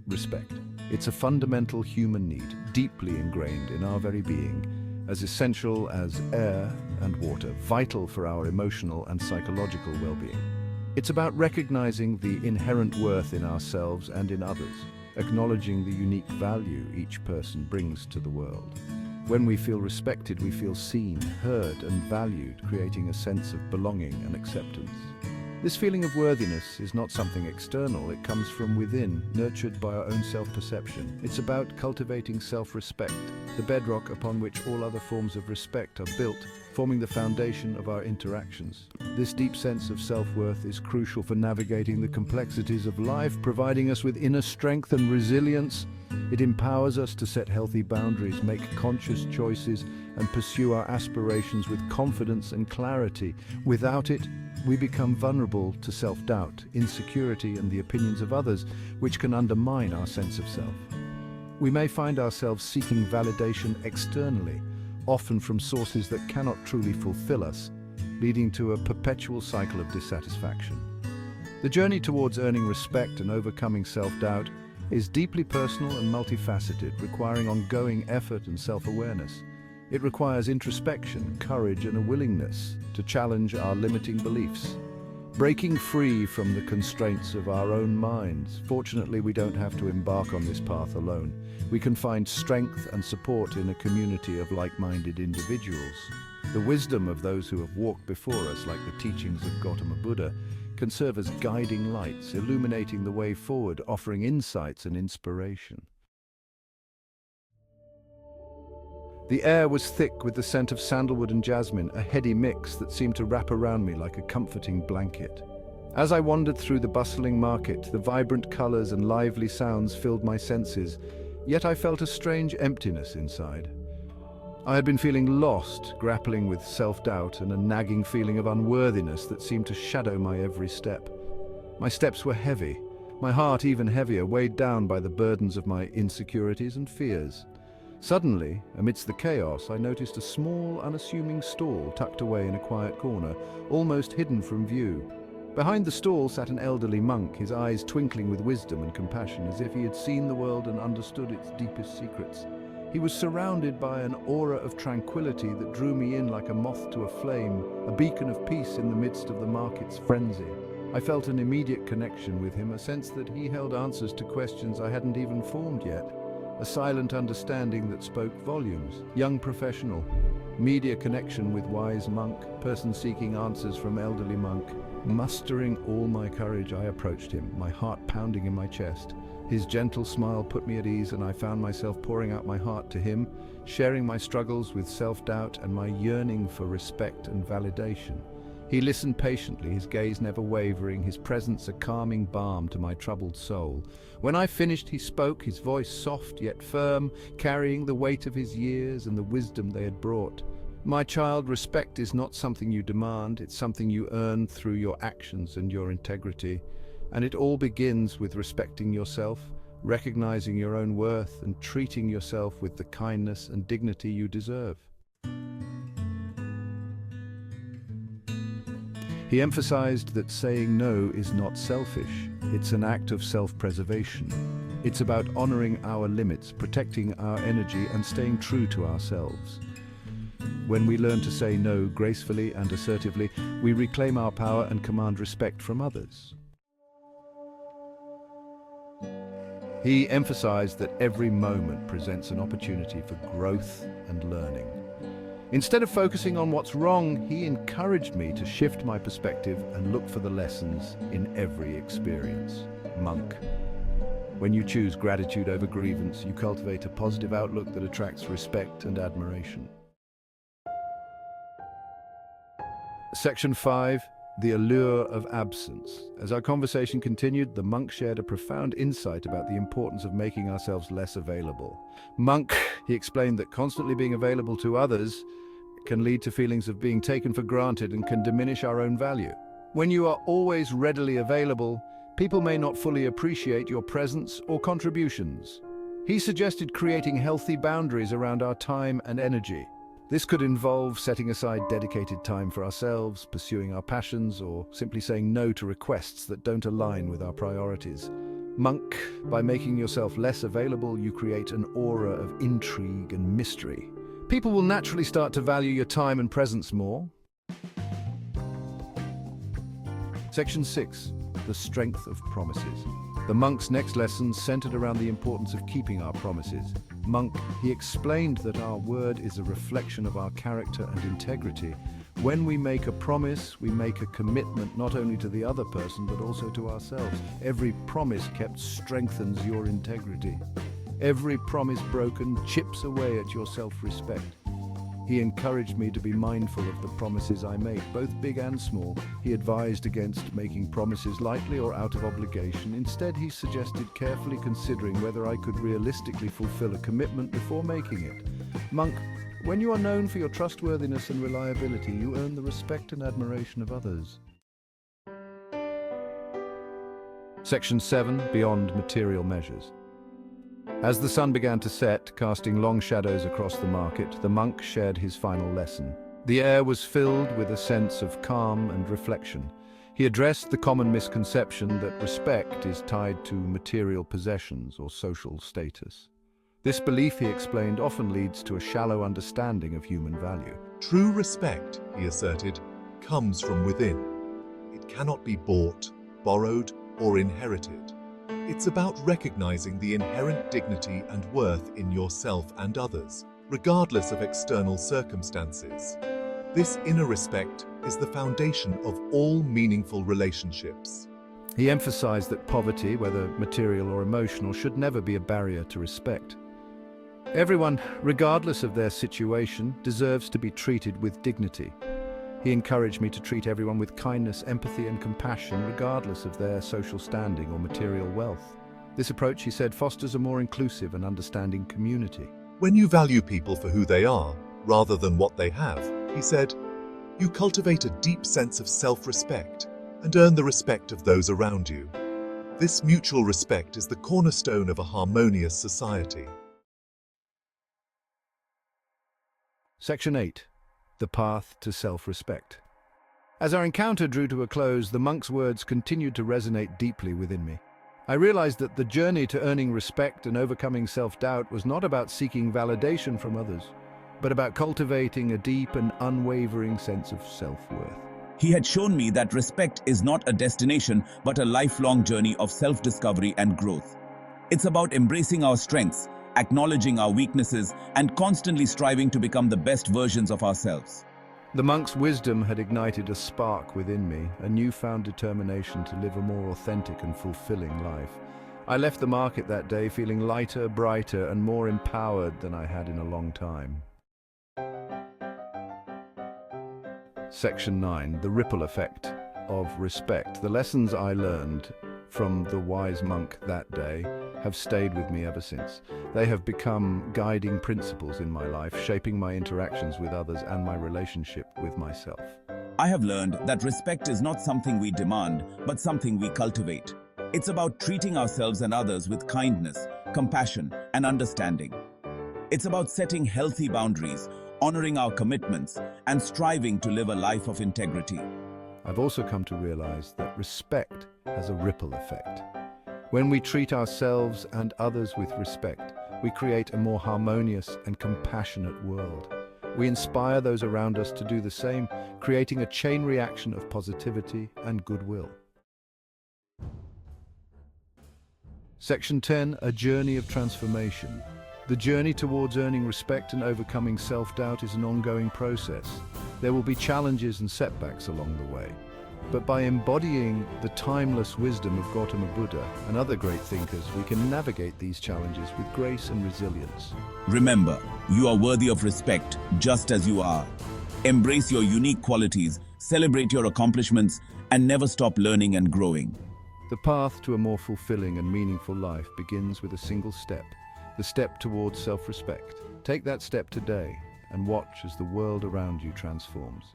respect. It's a fundamental human need, deeply ingrained in our very being, as essential as air and water, vital for our emotional and psychological well-being. It's about recognizing the inherent worth in ourselves and in others, acknowledging the unique value each person brings to the world. When we feel respected, we feel seen, heard, and valued, creating a sense of belonging and acceptance. This feeling of worthiness is not something external, it comes from within, nurtured by our own self-perception. It's about cultivating self-respect, the bedrock upon which all other forms of respect are built, forming the foundation of our interactions. This deep sense of self-worth is crucial for navigating the complexities of life, providing us with inner strength and resilience. It empowers us to set healthy boundaries, make conscious choices, and pursue our aspirations with confidence and clarity. Without it, we become vulnerable to self-doubt, insecurity, and the opinions of others, which can undermine our sense of self. We may find ourselves seeking validation externally, often from sources that cannot truly fulfill us, leading to a perpetual cycle of dissatisfaction. The journey towards earning respect and overcoming self-doubt is deeply personal and multifaceted, requiring ongoing effort and self-awareness. It requires introspection, courage, and a willingness to challenge our limiting beliefs, breaking free from the constraints of our own minds. Fortunately, we don't have to embark on this path alone. We can find strength and support in a community of like-minded individuals. The wisdom of those who have walked before us, like the teachings of Gautama Buddha, can serve as guiding lights, illuminating the way forward, offering insights and inspiration. The air was thick with the scent of sandalwood and jasmine, a heady mix that seemed to wrap around me like a comforting blanket. As I wandered through the bustling market, the vibrant colors and lively sounds filled my senses, yet I felt a strange emptiness inside. I had been feeling lost, grappling with self-doubt and a nagging feeling of unworthiness that seemed to shadow my every step. My steps were heavy, my heart even heavier, weighed down by the burdens of my insecurities and fears. Suddenly, amidst the chaos, I noticed a small, unassuming stall tucked away in a quiet corner, almost hidden from view. Behind the stall sat an elderly monk, his eyes twinkling with wisdom and compassion, as if he had seen the world and understood its deepest secrets. He was surrounded by an aura of tranquility that drew me in like a moth to a flame, a beacon of peace in the midst of the market's frenzy. I felt an immediate connection with him, a sense that he held answers to questions I hadn't even formed yet. A silent understanding that spoke volumes. Young professional, media connection with wise monk, person seeking answers from elderly monk. Mustering all my courage, I approached him, my heart pounding in my chest. His gentle smile put me at ease, and I found myself pouring out my heart to him, sharing my struggles with self-doubt and my yearning for respect and validation. He listened patiently, his gaze never wavering, his presence a calming balm to my troubled soul. When I finished, he spoke, his voice soft yet firm, carrying the weight of his years and the wisdom they had brought. My child, respect is not something you demand, it's something you earn through your actions and your integrity. And it all begins with respecting yourself, recognizing your own worth, and treating yourself with the kindness and dignity you deserve. He emphasized that saying no is not selfish, it's an act of self-preservation. It's about honoring our limits, protecting our energy, and staying true to ourselves. When we learn to say no gracefully and assertively, we reclaim our power and command respect from others. He emphasized that every moment presents an opportunity for growth and learning. Instead of focusing on what's wrong, he encouraged me to shift my perspective and look for the lessons in every experience. Monk. When you choose gratitude over grievance, you cultivate a positive outlook that attracts respect and admiration. Section 5. The allure of absence. As our conversation continued, the monk shared a profound insight about the importance of making ourselves less available. Monk, he explained that constantly being available to others can lead to feelings of being taken for granted and can diminish our own value. When you are always readily available, people may not fully appreciate your presence or contributions. He suggested creating healthy boundaries around our time and energy. This could involve setting aside dedicated time for ourselves, pursuing our passions, or simply saying no to requests that don't align with our priorities. Monk, by making yourself less available, you create an aura of intrigue and mystery. People will naturally start to value your time and presence more. Section 6. The strength of promises. The monk's next lesson centered around the importance of keeping our promises. Monk, he explained that our word is a reflection of our character and integrity. When we make a promise, we make a commitment not only to the other person, but also to ourselves. Every promise kept strengthens your integrity. Every promise broken chips away at your self-respect. He encouraged me to be mindful of the promises I make, both big and small. He advised against making promises lightly or out of obligation. Instead, he suggested carefully considering whether I could realistically fulfill a commitment before making it. Monk, when you are known for your trustworthiness and reliability, you earn the respect and admiration of others. Section 7. Beyond material measures. As the sun began to set, casting long shadows across the market, the monk shared his final lesson. The air was filled with a sense of calm and reflection. He addressed the common misconception that respect is tied to material possessions or social status. This belief, he explained, often leads to a shallow understanding of human value. True respect, he asserted, comes from within. It cannot be bought, borrowed, or inherited. It's about recognizing the inherent dignity and worth in yourself and others, regardless of external circumstances. This inner respect is the foundation of all meaningful relationships. He emphasized that poverty, whether material or emotional, should never be a barrier to respect. Everyone, regardless of their situation, deserves to be treated with dignity. He encouraged me to treat everyone with kindness, empathy, and compassion, regardless of their social standing or material wealth. This approach, he said, fosters a more inclusive and understanding community. When you value people for who they are, rather than what they have, he said, you cultivate a deep sense of self-respect and earn the respect of those around you. This mutual respect is the cornerstone of a harmonious society. Section 8. The path to self-respect. As our encounter drew to a close, the monk's words continued to resonate deeply within me. I realized that the journey to earning respect and overcoming self-doubt was not about seeking validation from others, but about cultivating a deep and unwavering sense of self-worth. He had shown me that respect is not a destination, but a lifelong journey of self-discovery and growth. It's about embracing our strengths, acknowledging our weaknesses, and constantly striving to become the best versions of ourselves. The monk's wisdom had ignited a spark within me, a newfound determination to live a more authentic and fulfilling life. I left the market that day feeling lighter, brighter, and more empowered than I had in a long time. Section 9. The ripple effect of respect. The lessons I learned from the wise monk that day have stayed with me ever since. They have become guiding principles in my life, shaping my interactions with others and my relationship with myself. I have learned that respect is not something we demand, but something we cultivate. It's about treating ourselves and others with kindness, compassion, and understanding. It's about setting healthy boundaries, honoring our commitments, and striving to live a life of integrity. I've also come to realize that respect has a ripple effect. When we treat ourselves and others with respect, we create a more harmonious and compassionate world. We inspire those around us to do the same, creating a chain reaction of positivity and goodwill. Section 10. A journey of transformation. The journey towards earning respect and overcoming self-doubt is an ongoing process. There will be challenges and setbacks along the way. But by embodying the timeless wisdom of Gautama Buddha and other great thinkers, we can navigate these challenges with grace and resilience. Remember, you are worthy of respect just as you are. Embrace your unique qualities, celebrate your accomplishments, and never stop learning and growing. The path to a more fulfilling and meaningful life begins with a single step, the step towards self-respect. Take that step today and watch as the world around you transforms.